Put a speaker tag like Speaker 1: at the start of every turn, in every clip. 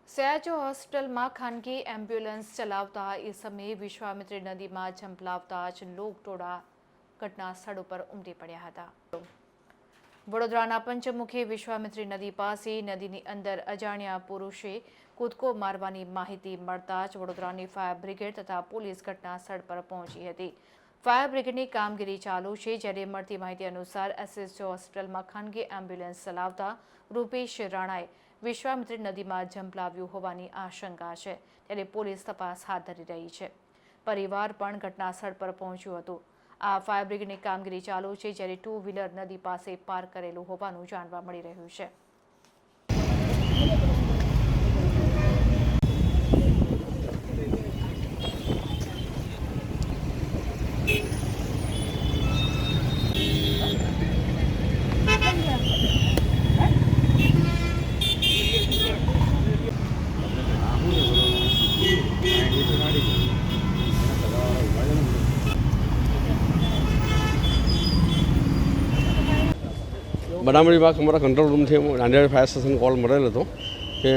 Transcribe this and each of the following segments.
Speaker 1: સયાજો હોસ્પિટલમાં ખાનગી એમ્બ્યુલન્સ ચલાવતા ઇસમે વિશ્વામિત્રી નદીમાં ઝંપલાવતા જ લોકટોળા ઘટના સ્થળ ઉપર ઉમટી પડ્યા હતા। વડોદરાના પંચમુખી વિશ્વામિત્રી નદી પાસે નદીની અંદર અજાણ્યા પુરુષે કૂદકો મારવાની માહિતી મળતા જ વડોદરાની ફાયર બ્રિગેડ તથા પોલીસ ઘટના સ્થળ પર પહોંચી હતી। ફાયર બ્રિગેડની કામગીરી ચાલુ છે, જ્યારે મળતી માહિતી અનુસાર એસએસજી હોસ્પિટલમાં ખાનગી એમ્બ્યુલન્સ ચલાવતા રૂપેશ રાણાએ વિશ્વામિત્રી નદીમાં ઝંપલાવ્યું હોવાની આશંકા છે, ત્યારે પોલીસ તપાસ હાથ ધરી રહી છે। પરિવાર પણ ઘટના સ્થળ પર પહોંચ્યું હતું। આ ફાયર બ્રિગેડની કામગીરી ચાલુ છે, જ્યારે 2 વ્હીલર નદી પાસે પાર્ક કરેલું હોવાનું જાણવા મળી રહ્યું છે।
Speaker 2: બનાવ વિભાગ અમારા કંટ્રોલ રૂમથી દાંડિયા ફાયર સ્ટેશન કોલ મળેલ હતો કે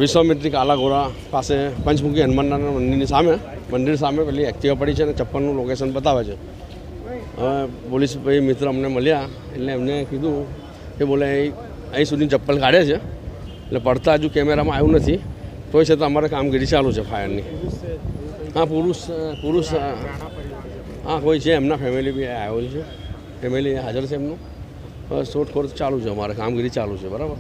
Speaker 2: વિશ્વામિત્રી કાલાઘોડા પાસે પંચમુખી હનુમાનના મંદિર સામે પેલી એક્ટિવા પડી છે અને ચપ્પલનું લોકેશન બતાવે છે। હવે પોલીસ ભાઈ મિત્ર અમને મળ્યા એટલે એમને કીધું કે બોલે અહીં સુધી ચપ્પલ કાઢે છે, એટલે પડતા હજુ કેમેરામાં આવ્યું નથી, તોય છતાં અમારે કામગીરી ચાલુ છે ફાયરની। હા, પુરુષ હા કોઈ છે, એમના ફેમિલી બી આવેલ છે, ફેમિલી હાજર છે એમનું। શોધખોળ ચાલુ છે, અમારે કામગીરી ચાલુ છે, બરાબર।